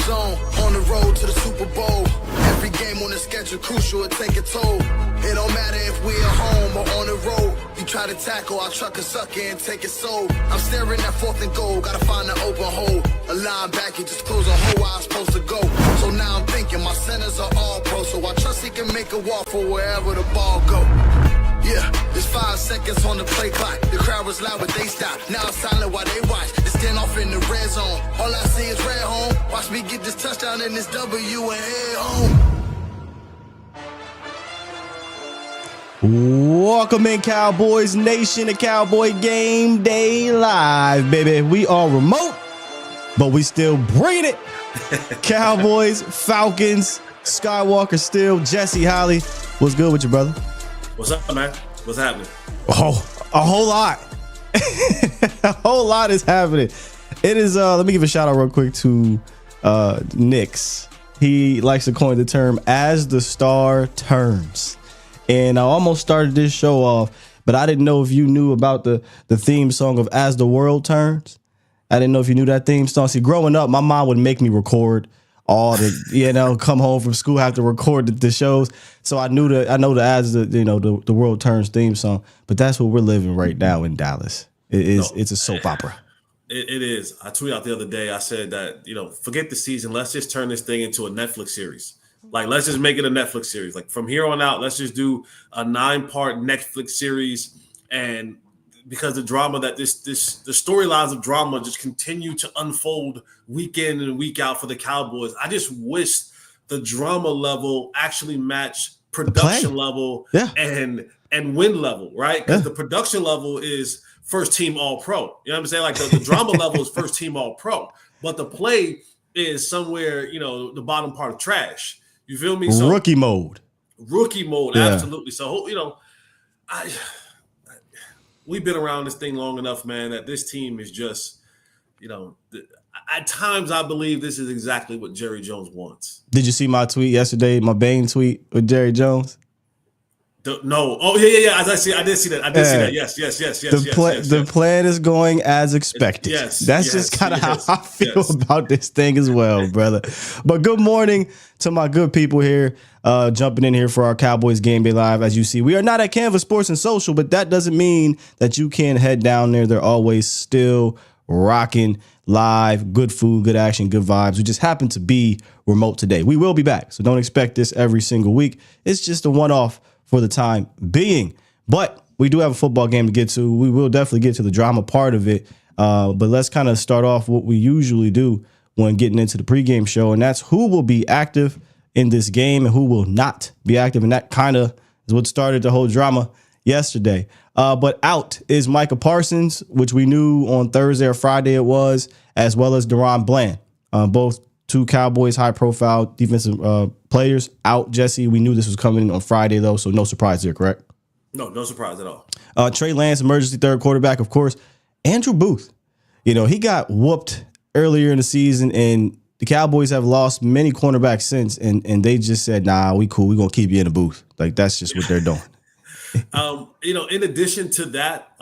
zone, on the road to the Super Bowl. Every game on the schedule crucial, it take a toll. It don't matter if we at home or on the road. You try to tackle, I'll truck a sucker and take it soul. I'm staring at 4th and goal, gotta find an open hole. A linebacker just close a hole where I'm supposed to go. So now I'm thinking my centers are all pro, so I trust he can make a walk for wherever the ball go. Yeah, there's 5 seconds on the play clock. The crowd was loud, but they stopped. Now it's silent while they watch. They stand off in the red zone. All I see is red home. Watch me get this touchdown and this W and head home. Welcome in, Cowboys Nation, to Cowboy Game Day Live, baby. We are remote, but we still bringing it. Cowboys, Falcons, Skywalker still, Jesse, Holley. What's good with you, brother? What's up, man? What's happening? Oh, a whole lot. A whole lot is happening. It is, let me give a shout out real quick to Nix. He likes to coin the term "as the star turns." And I almost started this show off, but I didn't know if you knew about the theme song of "As the World Turns." I didn't know if you knew that theme song. See, growing up, my mom would make me record all the, come home from school, have to record the shows. So I know the "As the World Turns" theme song. But that's what we're living right now in Dallas. It's a soap opera. It is. I tweeted out the other day. I said that, forget the season. Let's just turn this thing into a Netflix series. Like, let's just make it a Netflix series. Like, from here on out, let's just do a 9-part Netflix series. And because the drama that the storylines of drama just continue to unfold week in and week out for the Cowboys. I just wish the drama level actually matched production level and win level, right? Because the production level is first team all pro. You know what I'm saying? Like the drama level is first team all pro, but the play is somewhere, the bottom part of trash. You feel me? So, rookie mode, absolutely. So, we've been around this thing long enough, man, that this team is just, at times I believe this is exactly what Jerry Jones wants. Did you see my tweet yesterday, my Bane tweet with Jerry Jones? No. Oh, yeah. I did see that. See that. Yes. The plan is going as expected. That's just kind of how I feel about this thing as well, brother. But good morning to my good people here, jumping in here for our Cowboys Game Day Live. As you see, we are not at Canvas Sports and Social, but that doesn't mean that you can't head down there. They're always still rocking live, good food, good action, good vibes. We just happen to be remote today. We will be back, so don't expect this every single week. It's just a one-off for the time being. But we do have a football game to get to. We will definitely get to the drama part of it. But let's kind of start off what we usually do when getting into the pregame show, and that's who will be active in this game and who will not be active. And that kind of is what started the whole drama yesterday. But out is Micah Parsons, which we knew on Thursday or Friday it was, as well as Deron Bland, both two Cowboys high-profile defensive players out. Jesse, we knew this was coming on Friday, though, so no surprise there, correct? No surprise at all. Trey Lance, emergency third quarterback, of course. Andrew Booth, he got whooped earlier in the season, and the Cowboys have lost many cornerbacks since, and they just said, nah, we cool. We're going to keep you in the booth. Like, that's just what they're doing. In addition to that,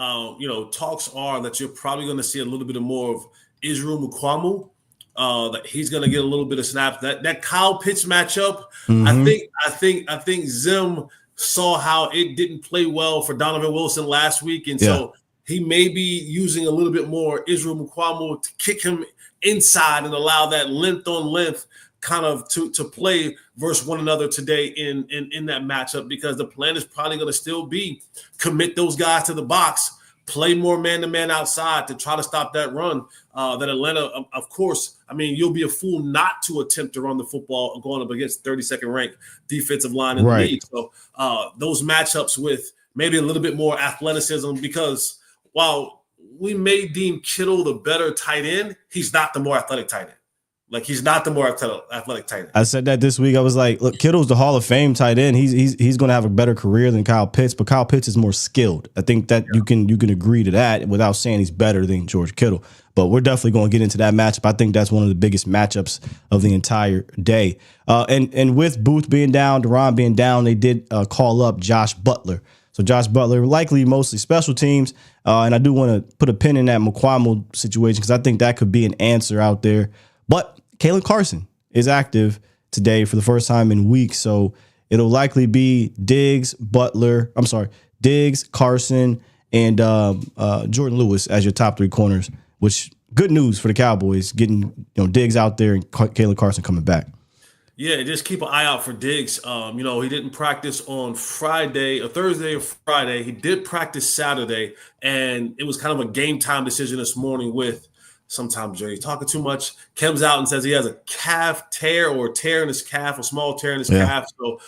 talks are that you're probably going to see a little bit more of Israel Mukuamu. That he's going to get a little bit of snaps. That Kyle Pitts matchup, I think Zim saw how it didn't play well for Donovan Wilson last week, and so he may be using a little bit more Israel Mukuamu to kick him inside and allow that length on length kind of to play versus one another today in that matchup, because the plan is probably going to still be commit those guys to the box, play more man-to-man outside to try to stop that run. That Atlanta, of course, you'll be a fool not to attempt to run the football going up against 32nd ranked defensive line in the league. So those matchups with maybe a little bit more athleticism, because while we may deem Kittle the better tight end, he's not the more athletic tight end. Like, he's not the more athletic tight end. I said that this week. I was like, look, Kittle's the Hall of Fame tight end. He's going to have a better career than Kyle Pitts, but Kyle Pitts is more skilled. I think that you can agree to that without saying he's better than George Kittle. But we're definitely going to get into that matchup. I think that's one of the biggest matchups of the entire day. And with Booth being down, Deron being down, they did call up Josh Butler. So Josh Butler, likely mostly special teams. And I do want to put a pin in that Mukuamu situation, because I think that could be an answer out there. But Kalen Carson is active today for the first time in weeks. So it'll likely be Diggs, Carson, and Jordan Lewis as your top 3 corners, which good news for the Cowboys, getting Diggs out there and Kalen Carson coming back. Yeah, just keep an eye out for Diggs. He didn't practice on Thursday or Friday. He did practice Saturday, and it was kind of a game time decision this morning with sometimes Jerry's talking too much. Comes out and says he has a calf tear or a tear in his calf, a small tear in his calf. So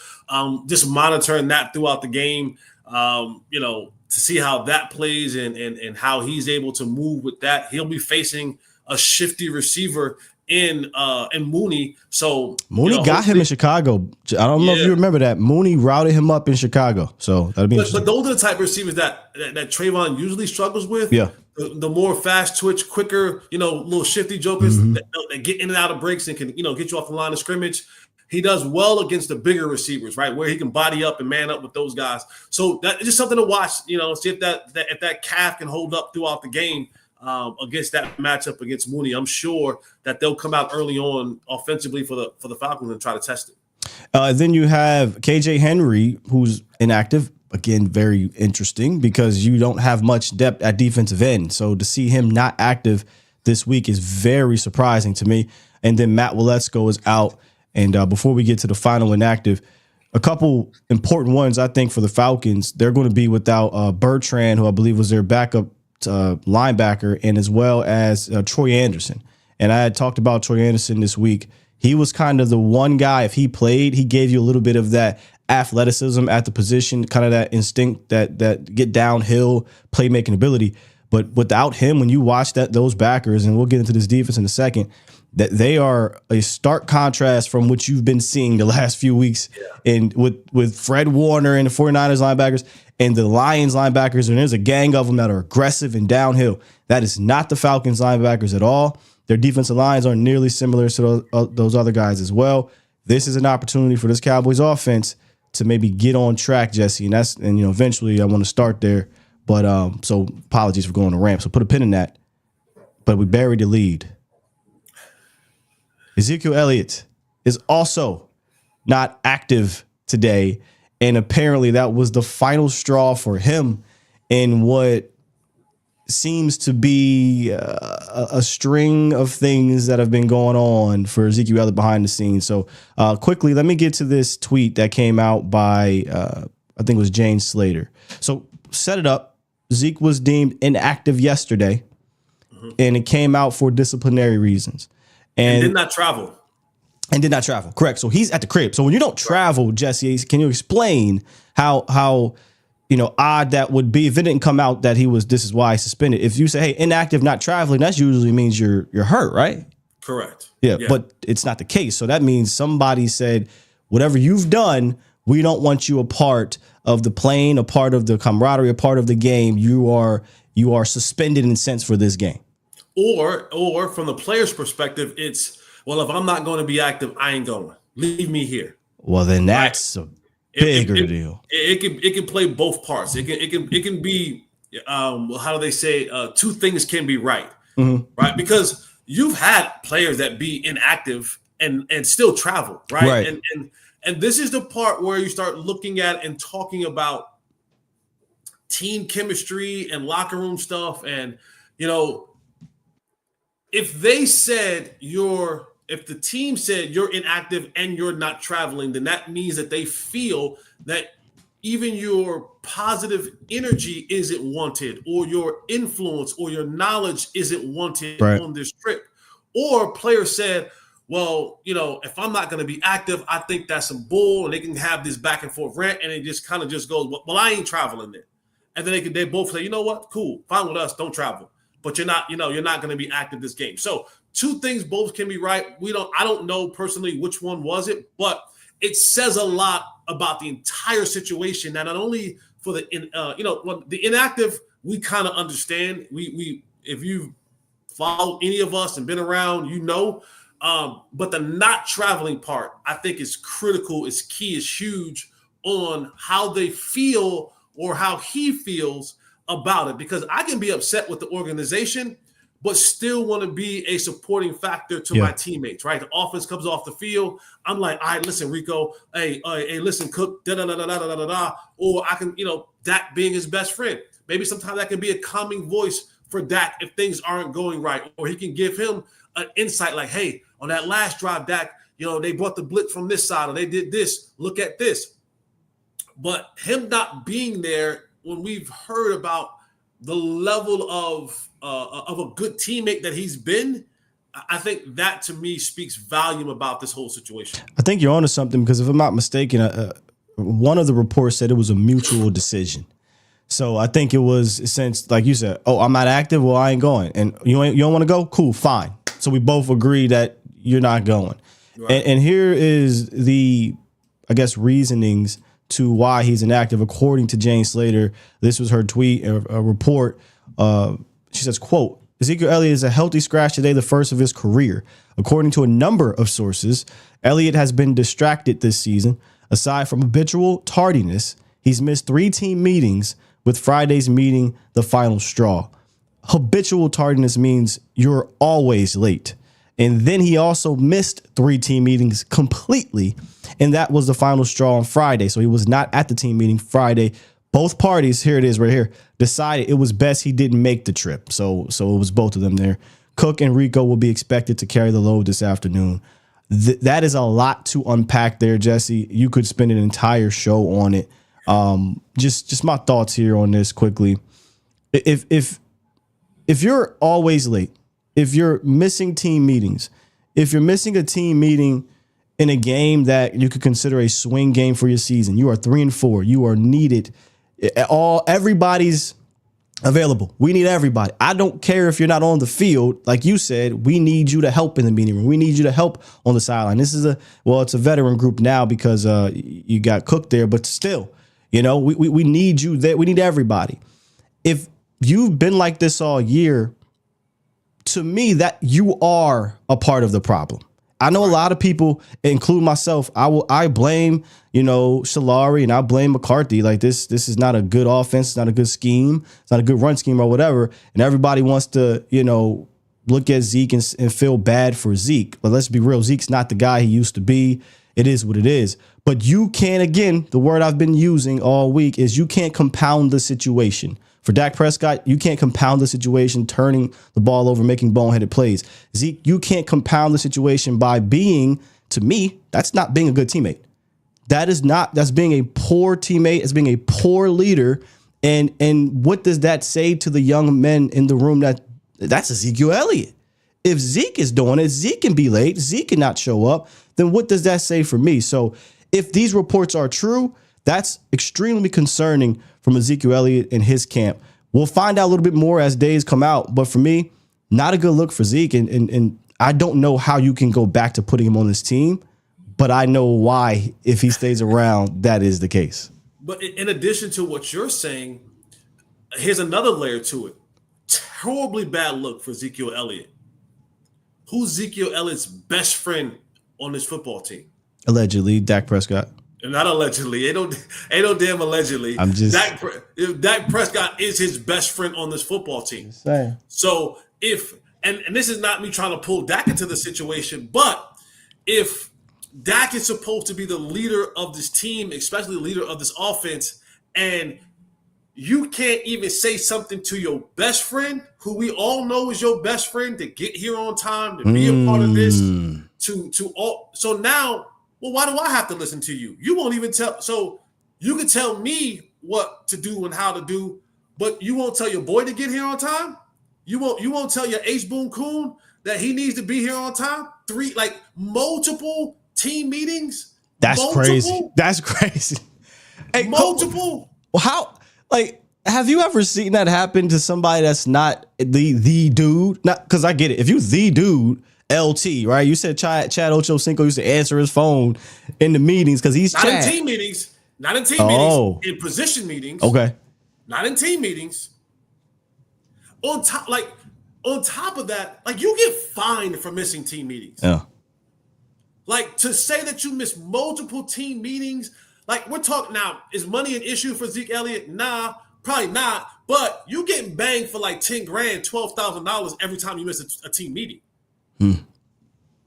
just monitoring that throughout the game, to see how that plays and how he's able to move with that. He'll be facing a shifty receiver in Mooney. So Mooney got him in Chicago. I don't know if you remember that. Mooney routed him up in Chicago. So that'd be interesting. But those are the type of receivers that Trayvon usually struggles with. Yeah. The more fast twitch, quicker, little shifty jokers that get in and out of breaks and can, get you off the line of scrimmage. He does well against the bigger receivers, right? Where he can body up and man up with those guys. So that's just something to watch, see if that calf can hold up throughout the game. Against that matchup against Mooney, I'm sure that they'll come out early on offensively for the Falcons and try to test it. Then you have KJ Henry, who's inactive. Again, very interesting because you don't have much depth at defensive end. So to see him not active this week is very surprising to me. And then Matt Waletzko is out. And before we get to the final inactive, a couple important ones, I think, for the Falcons. They're going to be without Bertrand, who I believe was their backup linebacker, and as well as Troy Anderson. And I had talked about Troy Anderson this week. He was kind of the one guy, if he played, he gave you a little bit of that athleticism at the position, kind of that instinct, that get downhill playmaking ability. But without him, when you watch those backers, and we'll get into this defense in a second, that they are a stark contrast from what you've been seeing the last few weeks. And with Fred Warner and the 49ers linebackers and the Lions linebackers, and there's a gang of them that are aggressive and downhill. That is not the Falcons linebackers at all. Their defensive lines are nearly similar to those other guys as well. This is an opportunity for this Cowboys offense to maybe get on track, Jesse. And eventually I want to start there. But so apologies for going to ramp. So put a pin in that. But we buried the lead. Ezekiel Elliott is also not active today. And apparently that was the final straw for him in what seems to be a string of things that have been going on for Ezekiel Elliott behind the scenes. So quickly, let me get to this tweet that came out by, I think it was Jane Slater. So set it up. Zeke was deemed inactive yesterday, and it came out for disciplinary reasons. And did not travel. And did not travel. Correct. So he's at the crib. So when you don't travel, Jesse, can you explain how odd that would be if it didn't come out that this is why he's suspended? If you say, hey, inactive, not traveling, that usually means you're hurt, right? Correct. Yeah, but it's not the case. So that means somebody said, whatever you've done, we don't want you a part of the plane, a part of the camaraderie, a part of the game. You are suspended in a sense for this game. Or from the player's perspective, it's, well, if I'm not going to be active, I ain't going. Leave me here. Well, then that's a bigger deal. It can play both parts. It can be how do they say? Two things can be right, right? Because you've had players that be inactive and still travel, right? And this is the part where you start looking at and talking about team chemistry and locker room stuff, and if the team said you're inactive and you're not traveling, then that means that they feel that even your positive energy isn't wanted, or your influence or your knowledge isn't wanted on this trip. Or players said, well, if I'm not going to be active, I think that's some bull, and they can have this back and forth rant, and it just kind of just goes, well, I ain't traveling there. And then they both say, you know what, cool, fine with us, don't travel. But you're not going to be active this game. So two things both can be right. I don't know personally which one was it, but it says a lot about the entire situation. That not only for the inactive, we kind of understand. We if you've followed any of us and been around, but the not traveling part, I think, is critical, is key, is huge on how they feel or how he feels about it. Because I can be upset with the organization, but still want to be a supporting factor to my teammates, right? The offense comes off the field. I'm like, all right, listen, Rico, hey, listen, Cook, da-da-da-da-da-da-da-da. Or I can, Dak being his best friend. Maybe sometimes that can be a calming voice for Dak if things aren't going right. Or he can give him an insight like, hey, on that last drive, Dak, they brought the blitz from this side or they did this. Look at this. But him not being there when we've heard about the level of a good teammate that he's been, I think that to me speaks volume about this whole situation. I think you're onto something because if I'm not mistaken, one of the reports said it was a mutual decision. So I think it was since, like you said, oh, I'm not active. Well, I ain't going. And you don't want to go? Cool, fine. So we both agree that you're not going. Right. And here is the, I guess, reasonings to why he's inactive. According to Jane Slater, this was her tweet, a report. She says, quote, Ezekiel Elliott is a healthy scratch today, the first of his career. According to a number of sources, Elliott has been distracted this season. Aside from habitual tardiness, he's missed 3 team meetings, with Friday's meeting the final straw. Habitual tardiness means you're always late. And then he also missed 3 team meetings completely. And that was the final straw on Friday. So he was not at the team meeting Friday. Both parties, here it is right here, decided it was best he didn't make the trip. So it was both of them there. Cook and Rico will be expected to carry the load this afternoon. That is a lot to unpack there, Jesse. You could spend an entire show on it. Just my thoughts here on this quickly. If you're always late, if you're missing team meetings, if you're missing a team meeting in a game that you could consider a swing game for your season, you are 3-4. You are needed. Everybody's available. We need everybody. I don't care if you're not on the field. Like you said, we need you to help in the meeting room. We need you to help on the sideline. This is it's a veteran group now because you got Cook there, but still, we need you there. We need everybody. If you've been like this all year, to me, that you are a part of the problem. I know a lot of people, include myself, I blame, Solari and I blame McCarthy. Like this is not a good offense. It's not a good scheme. It's not a good run scheme or whatever. And everybody wants to, look at Zeke and feel bad for Zeke. But let's be real. Zeke's not the guy he used to be. It is what it is. But you can't, again, the word I've been using all week is you can't compound the situation. For Dak Prescott, you can't compound the situation, turning the ball over, making boneheaded plays. Zeke, you can't compound the situation by being, to me, that's not being a good teammate. That's being a poor teammate. It's being a poor leader. And what does that say to the young men in the room? That's Ezekiel Elliott. If Zeke is doing it, Zeke can be late, Zeke can not show up, then what does that say for me? So if these reports are true, that's extremely concerning from Ezekiel Elliott and his camp. We'll find out a little bit more as days come out. But for me, not a good look for Zeke. And I don't know how you can go back to putting him on this team. But I know why, if he stays around, that is the case. But in addition to what you're saying, here's another layer to it. Terribly bad look for Ezekiel Elliott. Who's Ezekiel Elliott's best friend on this football team? Allegedly, Dak Prescott. Not allegedly. Ain't no damn allegedly. I'm just Dak Prescott is his best friend on this football team. So if and this is not me trying to pull Dak into the situation, but if Dak is supposed to be the leader of this team, especially the leader of this offense, and you can't even say something to your best friend, who we all know is your best friend, to get here on time, to be a part of this, so now. Well, why do I have to listen to you? You won't even tell. So you can tell me what to do and how to do, but you won't tell your boy to get here on time. You won't tell your ace boom coon that he needs to be here on time. Multiple team meetings. That's crazy. That's crazy. Hey, multiple. How? Have you ever seen that happen to somebody that's not the dude? Not because I get it. If you the dude. LT, right? You said Chad Ochocinco used to answer his phone in the meetings because he's not Chad. In team meetings. Not in team meetings. In position meetings. Okay. Not in team meetings. On top of that, you get fined for missing team meetings. Yeah. To say that you miss multiple team meetings, we're talking now. Is money an issue for Zeke Elliott? Nah, probably not. but you getting banged for like 10 grand, $12,000 every time you miss a team meeting.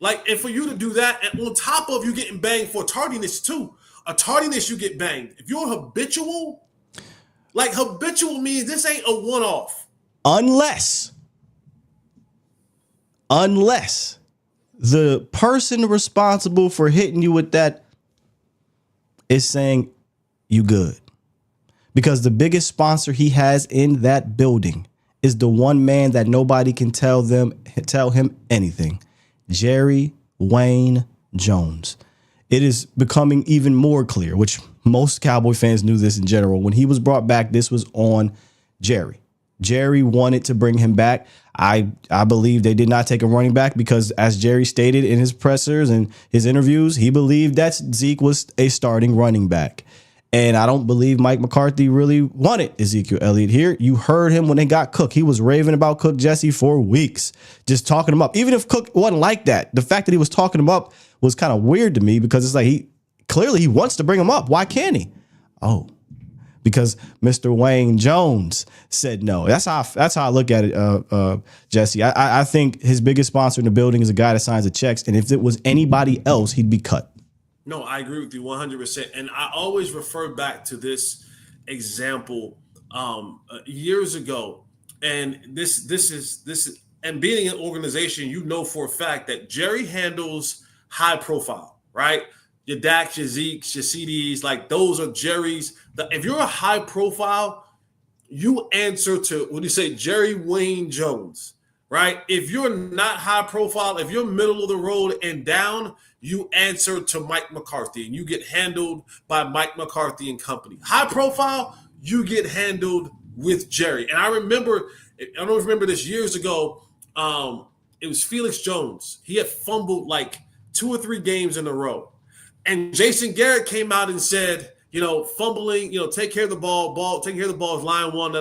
Like, and for you to do that, and on top of you getting banged for tardiness too, a tardiness you get banged. If you're habitual, like habitual means this ain't a one-off. Unless the person responsible for hitting you with that is saying you good. Because the biggest sponsor he has in that building is the one man that nobody can tell him anything. Jerry Wayne Jones. It is becoming even more clear, which most Cowboy fans knew this in general. When he was brought back, this was on Jerry. Jerry wanted to bring him back. I believe they did not take a running back because, as Jerry stated in his pressers and his interviews, he believed that Zeke was a starting running back. And I don't believe Mike McCarthy really wanted Ezekiel Elliott here. You heard him when they got Cook. He was raving about Cook Jesse for weeks, just talking him up. Even if Cook wasn't like that, the fact that he was talking him up was kind of weird to me because it's like he wants to bring him up. Why can't he? Oh, because Mr. Wayne Jones said no. That's how I look at it, Jesse. I think his biggest sponsor in the building is a guy that signs the checks. And if it was anybody else, he'd be cut. No, I agree with you 100%. And I always refer back to this example years ago. And this is and being an organization, you know for a fact that Jerry handles high profile, right? Your Daks, your Zekes, your CDs, like those are Jerry's. If you're a high profile, you answer to, what do you say, Jerry Wayne Jones, right? If you're not high profile, if you're middle of the road and down, you answer to Mike McCarthy and you get handled by Mike McCarthy and company. High profile, you get handled with Jerry. And I don't remember this years ago. It was Felix Jones. He had fumbled like 2 or 3 games in a row. And Jason Garrett came out and said, fumbling, take care of the ball, taking care of the ball is line one,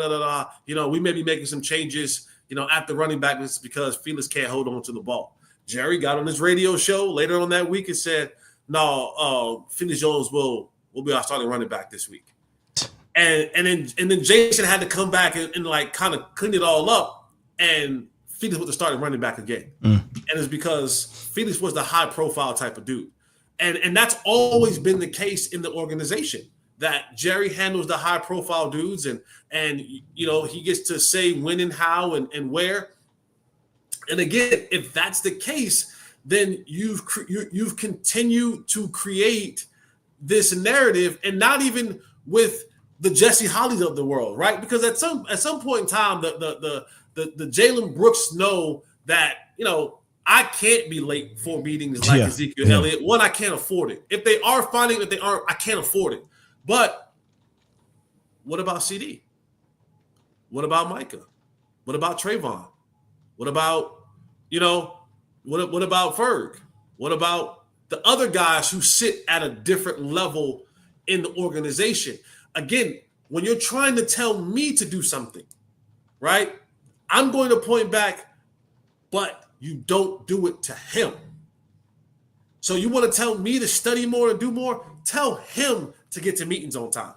we may be making some changes, at the running back because Felix can't hold on to the ball. Jerry got on his radio show later on that week and said, no, Felix Jones will be our starting running back this week. And then Jason had to come back and like kind of clean it all up, and Felix was the starting running back again. And it's because Felix was the high profile type of dude. And that's always been the case in the organization, that Jerry handles the high profile dudes and he gets to say when and how and where. And again, if that's the case, then you've continued to create this narrative, and not even with the Jesse Holleys of the world, right? Because at some point in time, the Jalen Brooks know that I can't be late for meetings like Ezekiel Elliott. One, I can't afford it. If they are finding that they aren't, I can't afford it. But what about CD? What about Micah? What about Trayvon? What about what about Ferg? What about the other guys who sit at a different level in the organization? Again, when you're trying to tell me to do something, right? I'm going to point back, but you don't do it to him. So you want to tell me to study more and do more? Tell him to get to meetings on time.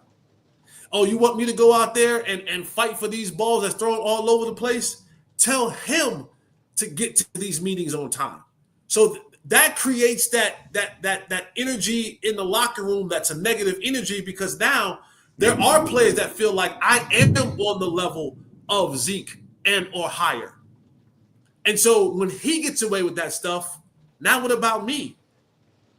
Oh, you want me to go out there and fight for these balls that's thrown all over the place? Tell him to get to these meetings on time. So that creates that energy in the locker room that's a negative energy, because now there are players that feel like I am on the level of Zeke and or higher. And so when he gets away with that stuff, now what about me?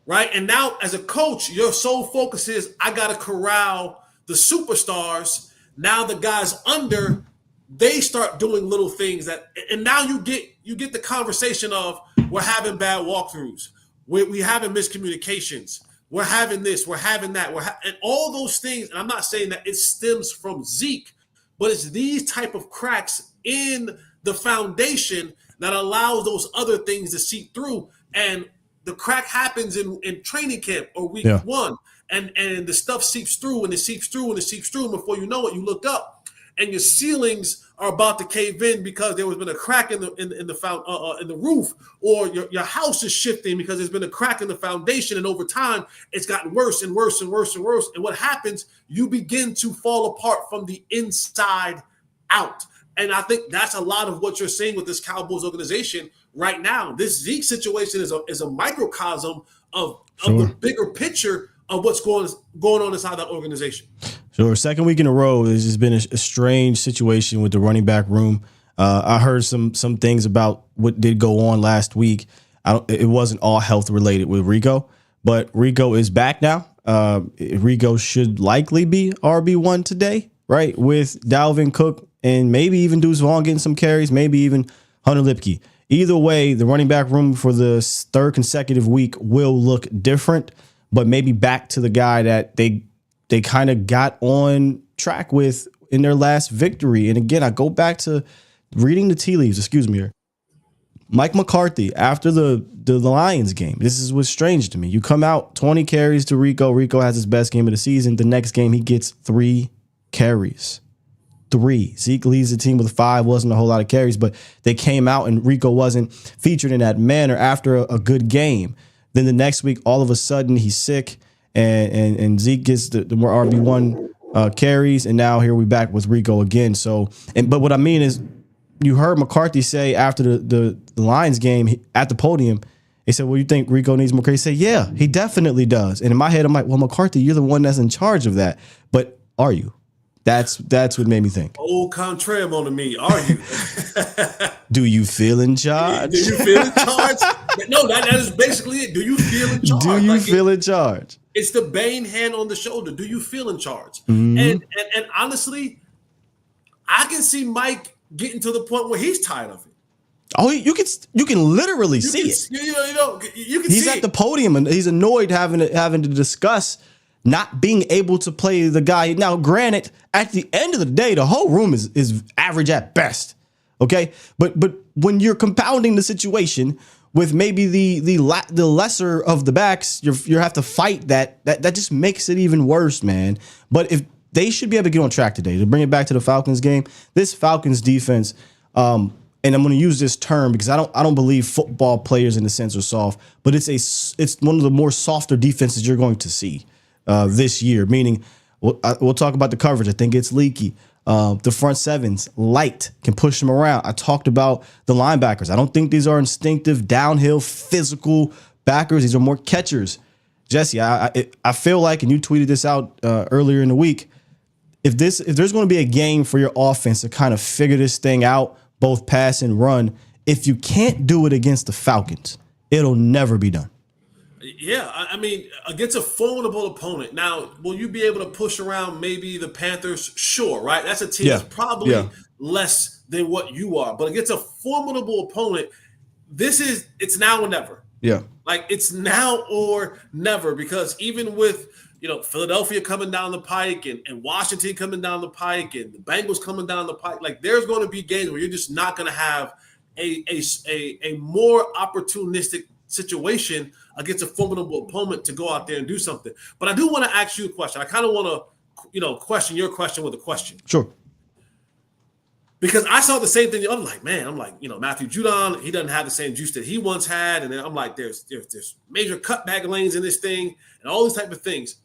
Right? And now as a coach, your sole focus is I got to corral the superstars. Now the guys under, they start doing little things and now you get the conversation of we're having bad walkthroughs. We're having miscommunications. We're having this, we're having that. And all those things. And I'm not saying that it stems from Zeke, but it's these type of cracks in the foundation that allows those other things to seep through. And the crack happens in training camp or week one. And the stuff seeps through and it seeps through and it seeps through. And before you know it, you look up and your ceilings are about to cave in because there has been a crack in the roof, or your house is shifting because there's been a crack in the foundation. And over time, it's gotten worse and worse and worse and worse. And what happens, you begin to fall apart from the inside out. And I think that's a lot of what you're seeing with this Cowboys organization right now. This Zeke situation is a microcosm of the bigger picture of what's going on inside that organization. Sure. Second week in a row, there's just been a strange situation with the running back room. I heard some things about what did go on last week. It wasn't all health related with Rico, but Rico is back now. Rico should likely be RB1 today, right? With Dalvin Cook and maybe even Deuce Vaughn getting some carries, maybe even Hunter Lipke. Either way, the running back room for the third consecutive week will look different, but maybe back to the guy that they kind of got on track with in their last victory. And again, I go back to reading the tea leaves, excuse me here. Mike McCarthy, after the Lions game, this is what's strange to me. You come out 20 carries to Rico. Rico has his best game of the season. The next game, he gets 3 carries. 3. Zeke leads the team with 5. Wasn't a whole lot of carries, but they came out and Rico wasn't featured in that manner after a good game. Then the next week, all of a sudden, he's sick, and Zeke gets the more RB1 carries, and now here we back with Rico again. So, but what I mean is, you heard McCarthy say after the Lions game at the podium, he said, well, you think Rico needs more carries? He said, yeah, he definitely does. And in my head, I'm like, well, McCarthy, you're the one that's in charge of that. But are you? That's what made me think. Au contraire to me, are you? Do you feel in charge? Do you feel in charge? No, that is basically it. Do you feel in charge? Do you feel in charge? It's the Bane hand on the shoulder. Do you feel in charge? Mm-hmm. And honestly, I can see Mike getting to the point where he's tired of it. Oh, you can literally see it. You can. He's see at the podium and he's annoyed having to discuss not being able to play the guy. Now, granted, at the end of the day, the whole room is average at best. Okay, but when you're compounding the situation with maybe the lesser of the backs, you have to fight that just makes it even worse, man. But if they should be able to get on track today, to bring it back to the Falcons game, this Falcons defense, and I'm going to use this term because I don't believe football players in the sense are soft, but it's one of the more softer defenses you're going to see this year. Meaning, we'll talk about the coverage. I think it's leaky. The front sevens, light, can push them around. I talked about the linebackers. I don't think these are instinctive, downhill, physical backers. These are more catchers. Jesse, I feel like, and you tweeted this out earlier in the week, if there's going to be a game for your offense to kind of figure this thing out, both pass and run, if you can't do it against the Falcons, it'll never be done. Yeah, I mean, against a formidable opponent. Now, will you be able to push around maybe the Panthers? Sure, right? That's a team that's probably less than what you are. But against a formidable opponent, it's now or never. Yeah. Like, it's now or never, because even with, Philadelphia coming down the pike and Washington coming down the pike and the Bengals coming down the pike, like, there's going to be games where you're just not going to have a more opportunistic situation against a formidable opponent to go out there and do something. But I do want to ask you a question. I kind of want to, question your question with a question. Sure. Because I saw the same thing. I'm like, Matthew Judon, he doesn't have the same juice that he once had. And then I'm like, there's major cutback lanes in this thing and all these type of things.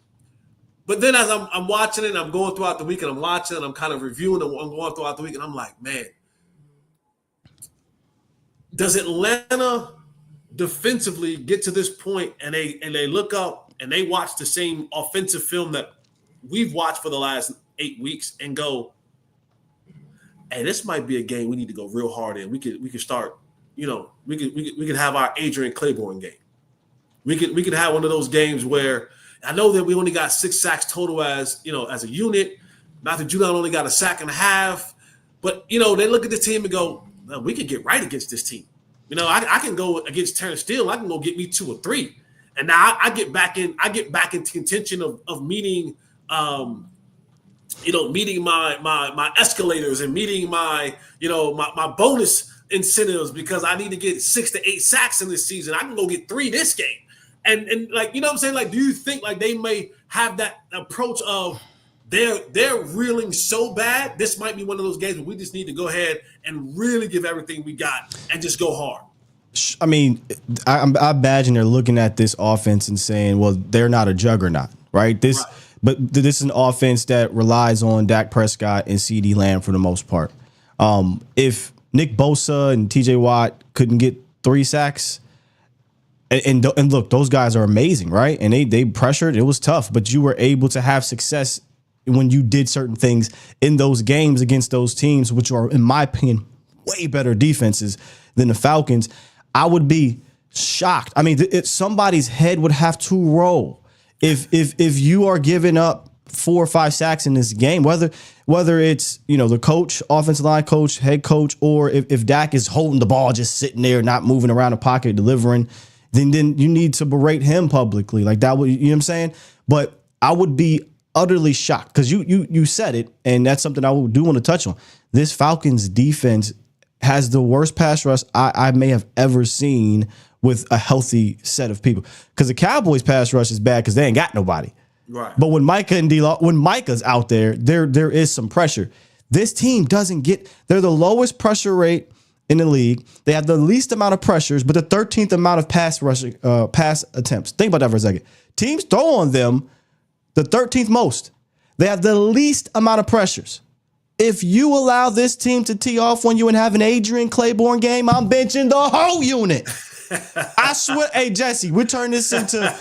But then as I'm watching it, I'm going throughout the week and I'm watching and I'm kind of reviewing and I'm going throughout the week and I'm like, man, does Atlanta defensively get to this point and they look up and they watch the same offensive film that we've watched for the last 8 weeks and go, hey, this might be a game we need to go real hard in. We could start, we could have our Adrian Claiborne game. We could have one of those games where I know that we only got 6 sacks total as a unit. Matthew Judon only got a sack and a half, but they look at the team and go, well, we could get right against this team. I can go against Terrence Steele. I can go get me 2 or 3, and now I get back into contention of meeting, meeting my escalators and meeting my bonus incentives because I need to get 6 to 8 sacks in this season. I can go get 3 this game, and like what I'm saying, like, do you think like they may have that approach of they're reeling so bad, this might be one of those games where we just need to go ahead and really give everything we got and just go hard? I mean, I imagine they're looking at this offense and saying, well, they're not a juggernaut, right? but this is an offense that relies on Dak Prescott and CD Lamb for the most part. If Nick Bosa and TJ Watt couldn't get 3 sacks, and look, those guys are amazing, right? And they pressured. It was tough, but you were able to have success when you did certain things in those games against those teams, which are, in my opinion, way better defenses than the Falcons. I would be shocked. I mean, somebody's head would have to roll if you are giving up 4 or 5 sacks in this game, whether it's, the coach, offensive line coach, head coach, or if Dak is holding the ball, just sitting there, not moving around the pocket, delivering, then you need to berate him publicly. Like that would, you know what I'm saying? But I would be utterly shocked because you said it, and that's something I do want to touch on. This Falcons defense has the worst pass rush I may have ever seen with a healthy set of people. Because the Cowboys pass rush is bad because they ain't got nobody. Right. But when Micah's out there is some pressure. This team they're the lowest pressure rate in the league. They have the least amount of pressures, but the 13th amount of pass attempts. Think about that for a second. Teams throw on them the 13th most. They have the least amount of pressures. If you allow this team to tee off on you and have an Adrian Claiborne game, I'm benching the whole unit. I swear, hey Jesse, we turn this into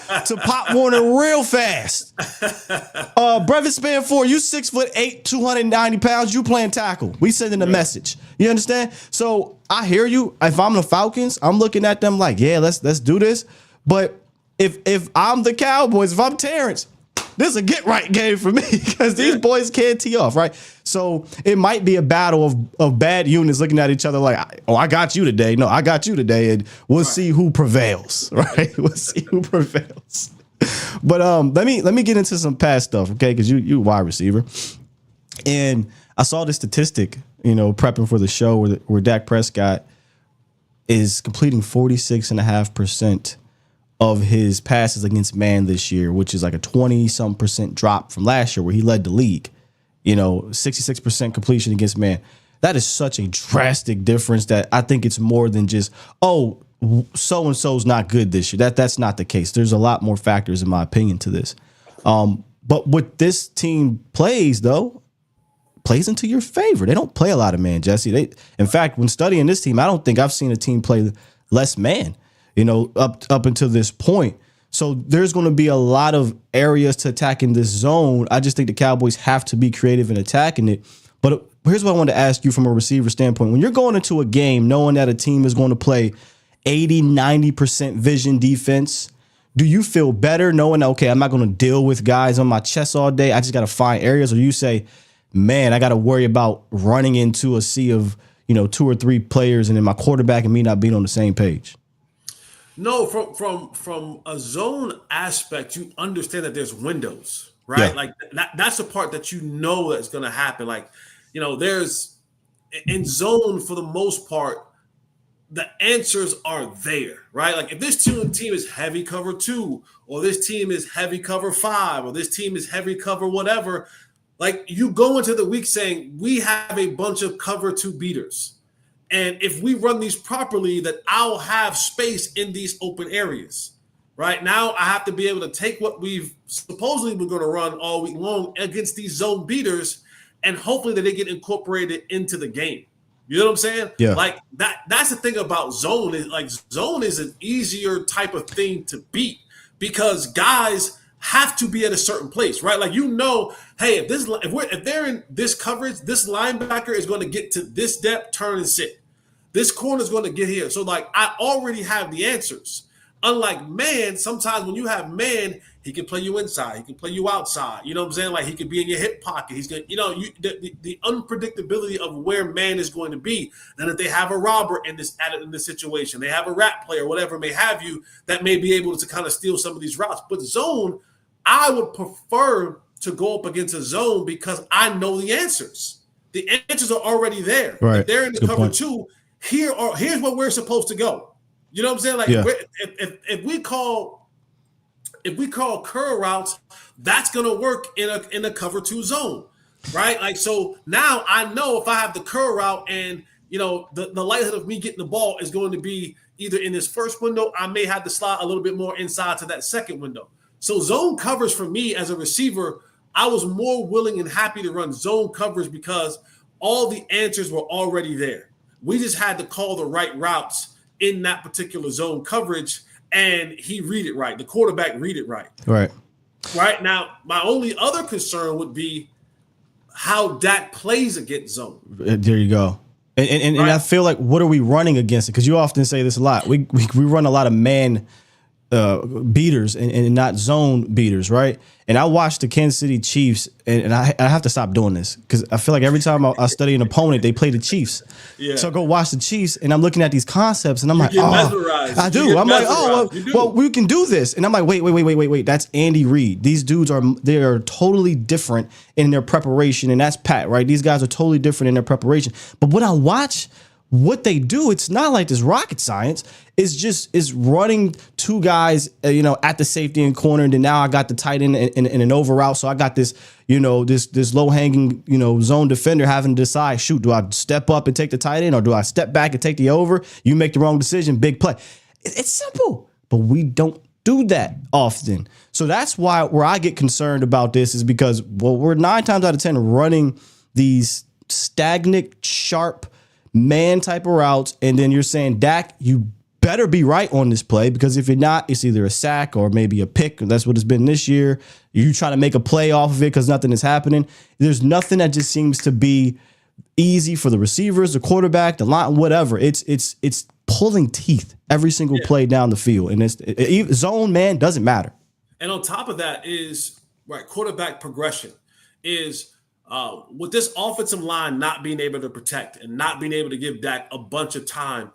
Pop Warner real fast. Brevin Spanford, you 6'8", 290 pounds, you playing tackle. We sending a message. You understand? So I hear you. If I'm the Falcons, I'm looking at them like, yeah, let's do this. But if I'm the Cowboys, if I'm Terrence, this is a get right game for me because these boys can't tee off, right? So it might be a battle of bad units looking at each other like, oh, I got you today. No, I got you today. And we'll see who prevails, right? We'll see who prevails. But let me get into some past stuff, okay? Because you wide receiver. And I saw this statistic, prepping for the show where Dak Prescott is completing 46.5% of his passes against man this year, which is like a 20-some% drop from last year where he led the league. 66% completion against man. That is such a drastic difference that I think it's more than just, oh, so-and-so's not good this year. That's not the case. There's a lot more factors, in my opinion, to this. But what this team plays into your favor. They don't play a lot of man, Jesse. In fact, when studying this team, I don't think I've seen a team play less man, up until this point. So there's going to be a lot of areas to attack in this zone. I just think the Cowboys have to be creative in attacking it. But here's what I want to ask you from a receiver standpoint. When you're going into a game knowing that a team is going to play 80, 90% vision defense, do you feel better knowing, okay, I'm not going to deal with guys on my chest all day. I just got to find areas. Or you say, man, I got to worry about running into a sea of, 2 or 3 players and then my quarterback and me not being on the same page? No, from a zone aspect, you understand that there's windows, right? Yeah. Like that's the part that that's going to happen. Like, there's in zone for the most part, the answers are there, right? Like if this team is heavy cover 2, or this team is heavy cover 5, or this team is heavy cover whatever, like you go into the week saying we have a bunch of cover 2 beaters. And if we run these properly, that I'll have space in these open areas. Right now, I have to be able to take what we've supposedly been going to run all week long against these zone beaters, and hopefully that they get incorporated into the game. You know what I'm saying? Yeah. Like that's the thing about zone is like zone is an easier type of thing to beat because guys have to be at a certain place, right? Like hey, if they're in this coverage, this linebacker is going to get to this depth, turn and sit. This corner is going to get here. So like I already have the answers. Unlike man, sometimes when you have man, he can play you inside, he can play you outside. You know what I'm saying? Like he could be in your hip pocket. He's going to, the unpredictability of where man is going to be. Then if they have a robber in this situation, they have a rat player, whatever may have you, that may be able to kind of steal some of these routes. But zone, I would prefer to go up against a zone because I know the answers. The answers are already there. Right. If they're in the cover point. 2. Here's where we're supposed to go. You know what I'm saying? Like if we call curl routes, that's gonna work in a cover 2 zone, right? Like so now I know if I have the curl route and the likelihood of me getting the ball is going to be either in this first window, I may have to slide a little bit more inside to that second window. So zone covers for me as a receiver I was more willing and happy to run zone coverage because all the answers were already there. We just had to call the right routes in that particular zone coverage, and he read it right. The quarterback read it right. Right now, my only other concern would be how Dak plays against zone. There you go. And I feel like, what are we running against it? Because you often say this a lot. We run a lot of man beaters and not zone beaters, right? And I watched the Kansas City Chiefs, and I have to stop doing this because I feel like every time I study an opponent, they play the Chiefs. Yeah. So I go watch the Chiefs, and I'm looking at these concepts, and I'm like, mesmerized. I do. I'm like, well, we can do this. And I'm like, wait. That's Andy Reid. These dudes they are totally different in their preparation, and that's Pat, right? These guys are totally different in their preparation. But when I watch what they do, it's not like this rocket science. It's running two guys, at the safety and corner. And then now I got the tight end in an over route. So I got this, this low hanging, zone defender having to decide, shoot, do I step up and take the tight end or do I step back and take the over? You make the wrong decision, big play. It's simple, but we don't do that often. So that's where I get concerned about this is because, we're 9 times out of 10 running these stagnant, sharp, man type of routes, and then you're saying, Dak, you better be right on this play, because if you're not, it's either a sack or maybe a pick. That's what it's been this year. You try to make a play off of it because nothing is happening. There's nothing that just seems to be easy for the receivers, the quarterback, the line, whatever. It's pulling teeth every single play down the field, and zone, man, doesn't matter. And on top of that is quarterback progression is. With this offensive line not being able to protect and not being able to give Dak a bunch of time,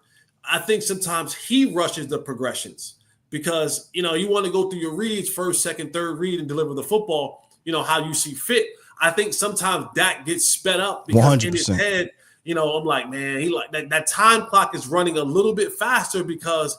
I think sometimes he rushes the progressions because, you want to go through your reads, first, second, third read and deliver the football, how you see fit. I think sometimes Dak gets sped up because 100%. In his head, I'm like, man, he like that time clock is running a little bit faster because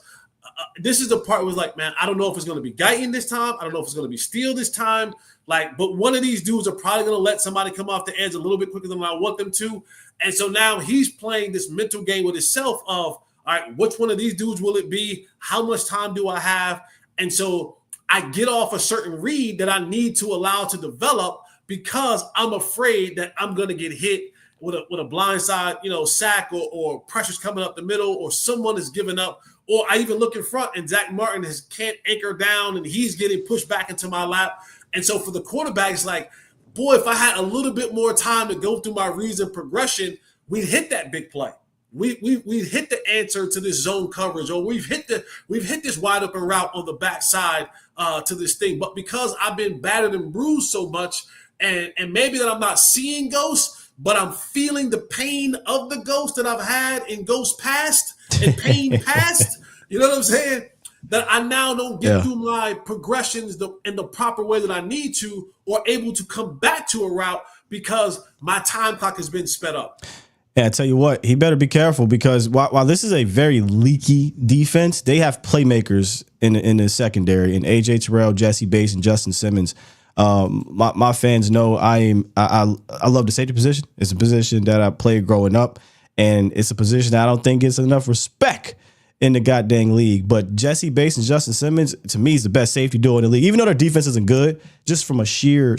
this is the part where it's like, man, I don't know if it's going to be Guyton this time. I don't know if it's going to be Steele this time. But one of these dudes are probably going to let somebody come off the edge a little bit quicker than I want them to. And so now he's playing this mental game with himself of, all right, which one of these dudes will it be? How much time do I have? And so I get off a certain read that I need to allow to develop because I'm afraid that I'm going to get hit with a blindside, sack or pressure's coming up the middle or someone is giving up. Or I even look in front and Zach Martin can't anchor down and he's getting pushed back into my lap. And so for the quarterback, it's like, boy, if I had a little bit more time to go through my reads and progression, we'd hit that big play. We'd hit the answer to this zone coverage, or we've hit this wide open route on the backside to this thing. But because I've been battered and bruised so much, and maybe that I'm not seeing ghosts, but I'm feeling the pain of the ghost that I've had in Ghost Past and Pain Past. You know what I'm saying? That I now don't get through my progressions in the proper way that I need to, or able to come back to a route because my time clock has been sped up. Yeah, I tell you what, he better be careful because while this is a very leaky defense, they have playmakers in the secondary, and A.J. Terrell, Jesse Bates, and Justin Simmons. My fans know I love the safety position. It's a position that I played growing up, and it's a position that I don't think gets enough respect in the goddamn league. But Jesse Bates and Justin Simmons, to me, is the best safety duo in the league. Even though their defense isn't good, just from a sheer,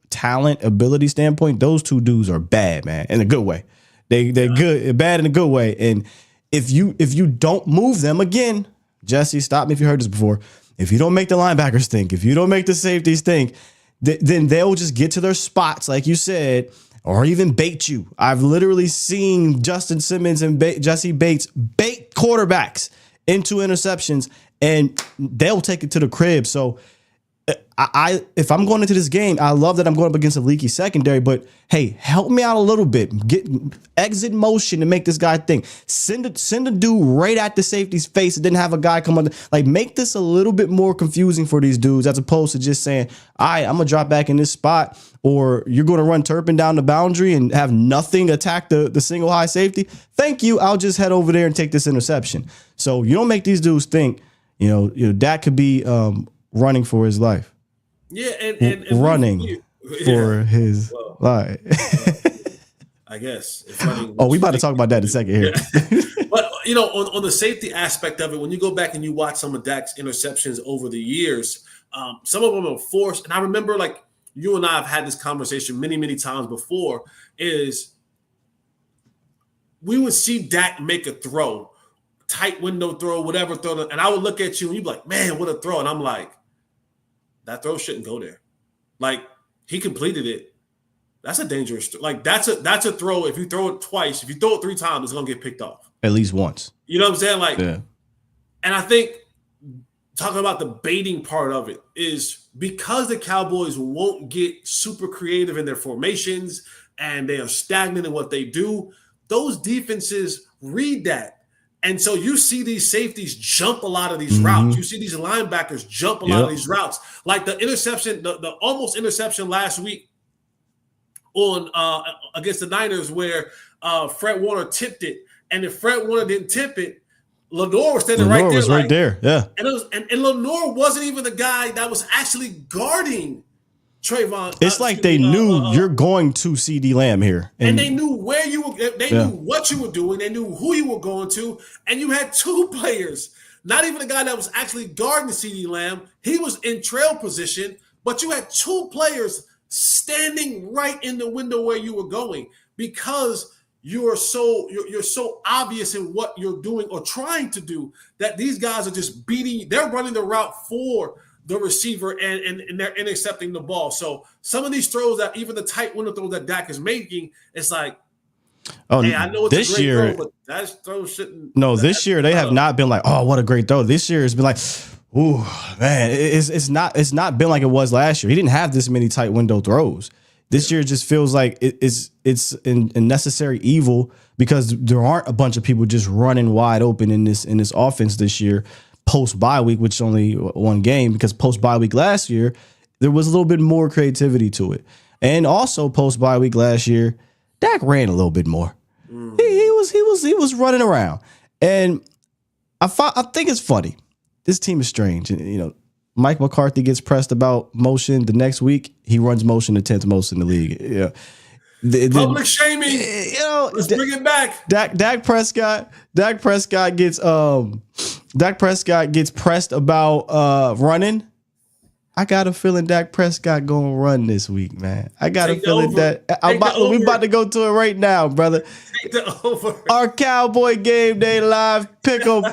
talent, ability standpoint, those two dudes are bad, man, in a good way. They're good, bad in a good way. And if you don't move them, again, Jesse, stop me if you heard this before. If you don't make the linebackers think, if you don't make the safeties think, then they'll just get to their spots, like you said, or even bait you. I've literally seen Justin Simmons and Jesse Bates bait quarterbacks into interceptions, and they'll take it to the crib. So if I'm going into this game, I love that I'm going up against a leaky secondary, but hey, help me out a little bit. Get exit motion to make this guy think. Send a dude right at the safety's face and then have a guy come on. Like, make this a little bit more confusing for these dudes as opposed to just saying, all right, I'm going to drop back in this spot, or you're going to run Turpin down the boundary and have nothing attack the single high safety. Thank you. I'll just head over there and take this interception. So you don't make these dudes think, Dak could be running for his life. Yeah, and running for his life. I guess. We about to talk about that in a second here. Yeah. But on the safety aspect of it, when you go back and you watch some of Dak's interceptions over the years, Some of them are forced. And I remember, like, you and I have had this conversation many, many times before, is we would see Dak make a throw, tight window throw, whatever throw, and I would look at you and you'd be like, man, what a throw. And I'm like, that throw shouldn't go there. Like, he completed it. That's a dangerous, like, that's a throw. If you throw it twice, if you throw it 3 times, it's gonna get picked off. At least once. You know what I'm saying? Like, yeah. And I think talking about the baiting part of it is because the Cowboys won't get super creative in their formations and they are stagnant in what they do, those defenses read that. And so you see these safeties jump a lot of these routes. You see these linebackers jump a lot of these routes. Like the interception, the almost interception last week on against the Niners where Fred Warner tipped it. And if Fred Warner didn't tip it, Lenore was standing right there. Was right there, yeah. And it was, and Lenore wasn't even the guy that was actually guarding Trayvon. It's like they knew you're going to CD Lamb here, and they knew where you were. They knew what you were doing. They knew who you were going to, and you had 2 players. Not even the guy that was actually guarding CD Lamb. He was in trail position, but you had 2 players standing right in the window where you were going because you're so obvious in what you're doing or trying to do that these guys are just beating. They're running the route for the receiver and they're intercepting the ball. So some of these throws that even the tight window throws that Dak is making, it's like, hey, I know it's this a great year, throw, but that throw shouldn't. No, this year they have not been like, oh, what a great throw. This year has been like, ooh, man, it's not been like it was last year. He didn't have this many tight window throws. This year just feels like it's a necessary evil because there aren't a bunch of people just running wide open in this offense this year post bye week, which is only 1 game, because post bye week last year there was a little bit more creativity to it, and also post bye week last year Dak ran a little bit more. He was running around, and I think it's funny. This team is strange, and you know. Mike McCarthy gets pressed about motion. The next week, he runs motion the 10th most in the league. Yeah, public shaming. You know, let's bring it back. Dak Prescott gets pressed about running. I got a feeling Dak Prescott gonna run this week, man. I got a feeling that we about to go to it right now, brother. Take the over. Our Cowboy Game Day Live pick 'em.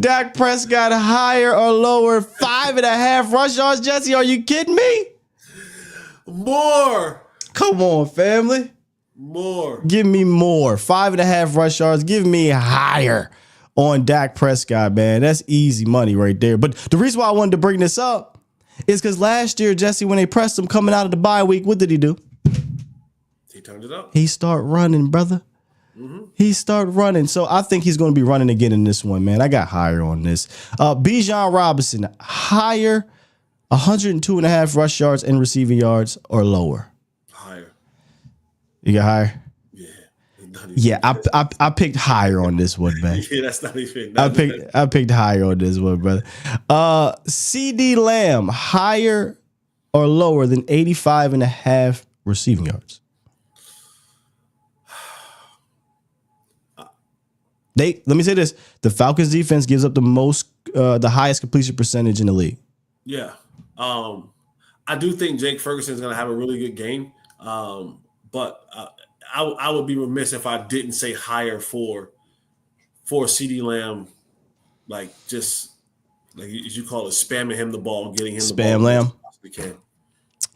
Dak Prescott higher or lower 5.5 rush yards. Jesse, are you kidding me? More. Come on, family. More. Give me more. 5.5 rush yards. Give me higher on Dak Prescott, man. That's easy money right there. But the reason why I wanted to bring this up is because last year, Jesse, when they pressed him coming out of the bye week, what did he do? He turned it up. He started running, brother. He started running. So I think he's going to be running again in this one, man. I got higher on this. Bijan Robinson, higher, 102.5 rush yards and receiving yards, or lower? Higher. You got higher? Yeah, I picked higher on this one, man. Yeah, that's not even. I picked higher on this one, brother. CD Lamb, higher or lower than 85.5 receiving yards? Let me say this: the Falcons defense gives up the highest completion percentage in the league. Yeah, I do think Jake Ferguson is going to have a really good game, but. I would be remiss if I didn't say higher for CeeDee Lamb, like just like as you call it, spamming him the ball, getting him the ball. Spam Lamb.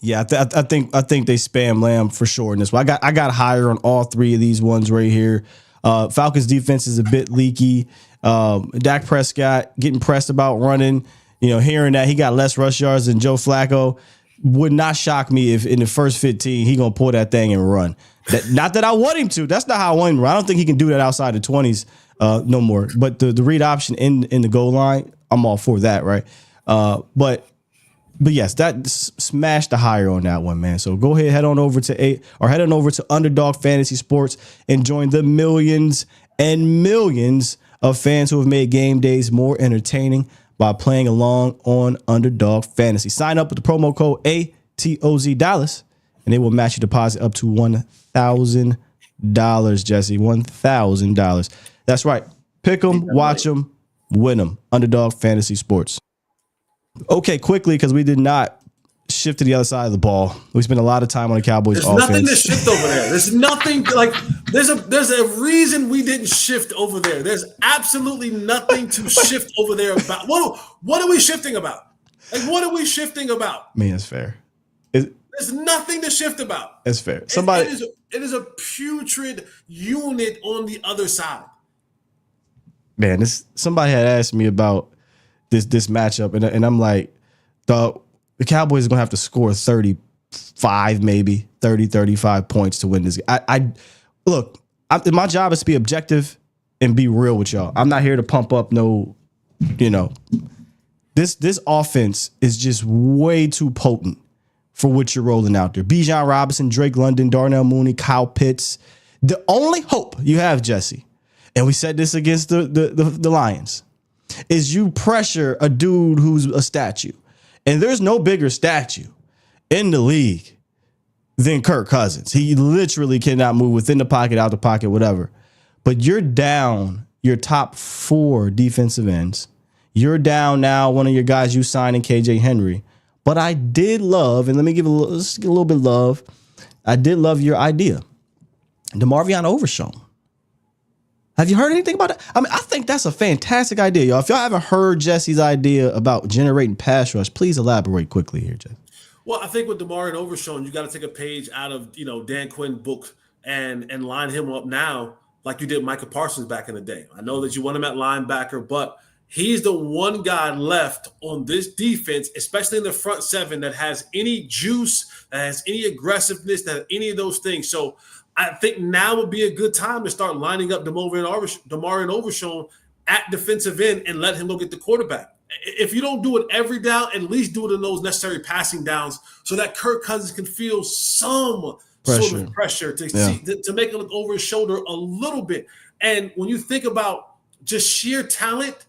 Yeah, I think they spam Lamb for sure in this one. I got higher on all 3 of these ones right here. Falcons defense is a bit leaky. Dak Prescott getting pressed about running. You know, hearing that he got less rush yards than Joe Flacco would not shock me if in the first 15 he gonna pull that thing and run. Not that I want him to. That's not how I want him to run. I don't think he can do that outside the 20s no more. But the read option in the goal line, I'm all for that, right? But yes, that smashed the higher on that one, man. So go ahead, head on over to Underdog Fantasy Sports and join the millions and millions of fans who have made game days more entertaining by playing along on Underdog Fantasy. Sign up with the promo code ATOZDALLAS, and they will match your deposit up to $1,000, Jesse. $1,000. That's right. Pick them, watch them, win them. Underdog Fantasy Sports. Okay, quickly, because we did not shift to the other side of the ball. We spent a lot of time on the Cowboys There's offense. nothing to shift over there. There's nothing like there's a reason we didn't shift over there. There's absolutely nothing to shift over there about. What are we shifting about? Like, what are we shifting about? I mean, it's fair. There's nothing to shift about. It's fair. It is a putrid unit on the other side. Man, somebody had asked me about this matchup, and I'm like, the Cowboys are gonna have to score 35, maybe 30, 35 points to win this. My job is to be objective and be real with y'all. I'm not here to pump up this offense is just way too potent for what you're rolling out there. Bijan Robinson, Drake London, Darnell Mooney, Kyle Pitts. The only hope you have, Jesse, and we said this against the Lions, is you pressure a dude who's a statue. And there's no bigger statue in the league than Kirk Cousins. He literally cannot move within the pocket, out the pocket, whatever. But you're down your top 4 defensive ends. You're down now one of your guys you signed in KJ Henry. But I did love, and let's give a little bit of love. I did love your idea. DeMarvion Overshown. Have you heard anything about that? I mean, I think that's a fantastic idea, y'all. If y'all haven't heard Jesse's idea about generating pass rush, please elaborate quickly here, Jesse. Well, I think with DeMarvion Overshown, you got to take a page out of Dan Quinn's book and line him up now like you did Micah Parsons back in the day. I know that you want him at linebacker, but he's the one guy left on this defense, especially in the front 7, that has any juice, that has any aggressiveness, that has any of those things. So I think now would be a good time to start lining up DeMarvion Overshown at defensive end and let him go get the quarterback. If you don't do it every down, at least do it in those necessary passing downs so that Kirk Cousins can feel some sort of pressure to make it look over his shoulder a little bit. And when you think about just sheer talent,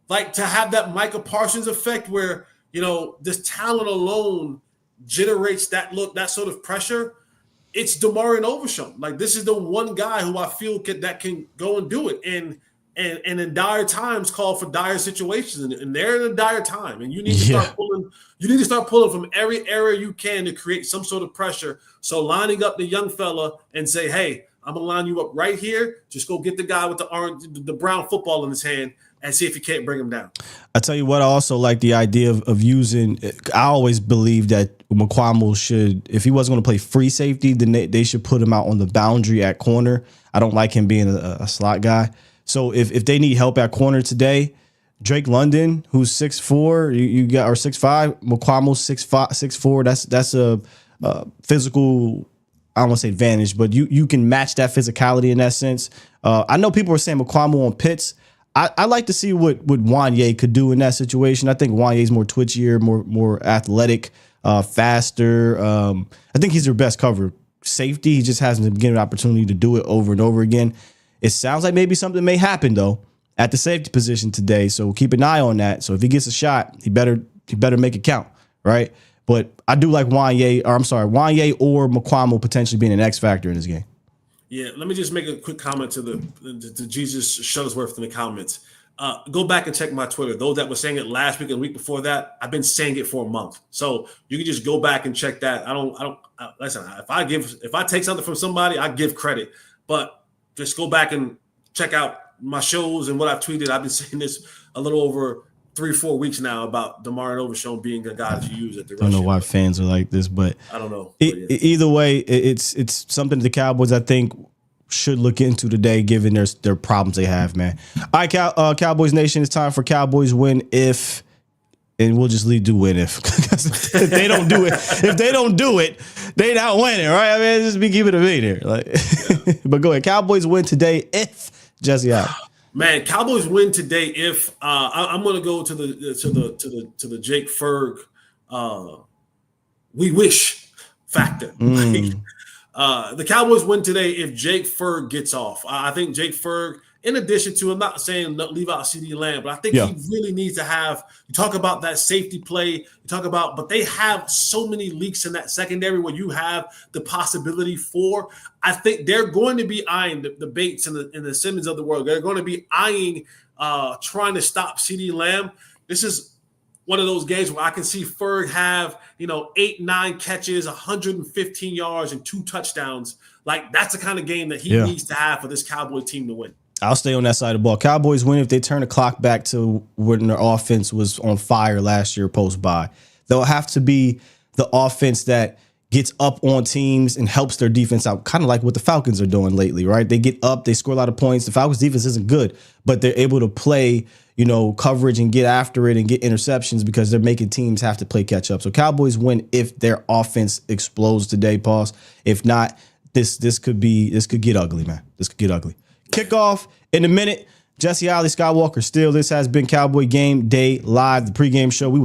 like to have that Micah Parsons effect where, this talent alone generates that sort of pressure, it's DeMarvion Overshown. Like, this is the one guy who I feel that can go and do it. And in dire times call for dire situations. And they're in a dire time. And you need to start pulling. You need to start pulling from every area you can to create some sort of pressure. So lining up the young fella and say, hey, I'm gonna line you up right here. Just go get the guy with the brown football in his hand and see if you can't bring him down. I tell you what, I also like the idea of using. I always believe that McQuamu should, if he wasn't going to play free safety, then they should put him out on the boundary at corner. I don't like him being a slot guy. So if they need help at corner today, Drake London, who's 6'4", you got, or 6'5", McQuamu 6'4". That's a physical, I don't want to say advantage, but you can match that physicality in that sense. I know people are saying McQuamu on Pitts. I like to see what Wanye could do in that situation. I think Wanye's more twitchier, more athletic, faster. I think he's their best cover safety. He just hasn't been given an opportunity to do it over and over again. It sounds like maybe something may happen though at the safety position today. So keep an eye on that. So if he gets a shot, he better make it count, right? But I do like Wanye or McQuamu potentially being an X factor in this game. Yeah, let me just make a quick comment to Jesus Shuttlesworth in the comments. Go back and check my Twitter. Those that were saying it last week and the week before that, I've been saying it for a month. So you can just go back and check that. I don't listen. If I take something from somebody, I give credit. But just go back and check out my shows and what I've tweeted. I've been saying this a little over 3-4 weeks now about DeMarvion Overshown being a guy that you use at the rush. I don't know why fans are like this, but I don't know. Either way, it's something the Cowboys, I think, should look into today, given their problems they have, man. All right, Cowboys Nation, it's time for Cowboys win if, and we'll just do win if. If they don't do it, they not winning, right? I mean, just be keeping it a meter. But go ahead, Cowboys win today if Jesse out. Man, Cowboys win today if I'm going to go to the Jake Ferg we wish factor. The Cowboys win today if Jake Ferg gets off. I think Jake Ferg, in addition to, I'm not saying leave out CeeDee Lamb, but I think he really needs to have, you talk about that safety play, but they have so many leaks in that secondary where you have the possibility for, I think they're going to be eyeing the Bates and the Simmons of the world. They're going to be eyeing trying to stop CeeDee Lamb. This is one of those games where I can see Ferg have, 8, 9 catches, 115 yards, and 2 touchdowns. Like, that's the kind of game that he needs to have for this Cowboy team to win. I'll stay on that side of the ball. Cowboys win if they turn the clock back to when their offense was on fire last year post-bye. They'll have to be the offense that gets up on teams and helps their defense out, kind of like what the Falcons are doing lately, right? They get up, they score a lot of points. The Falcons defense isn't good, but they're able to play, coverage and get after it and get interceptions because they're making teams have to play catch up. So Cowboys win if their offense explodes today, pause. If not, this could get ugly, man. This could get ugly. Kickoff in a minute. Jesse Holley, Skywalker Still. This has been Cowboy Game Day Live, the pregame show. We will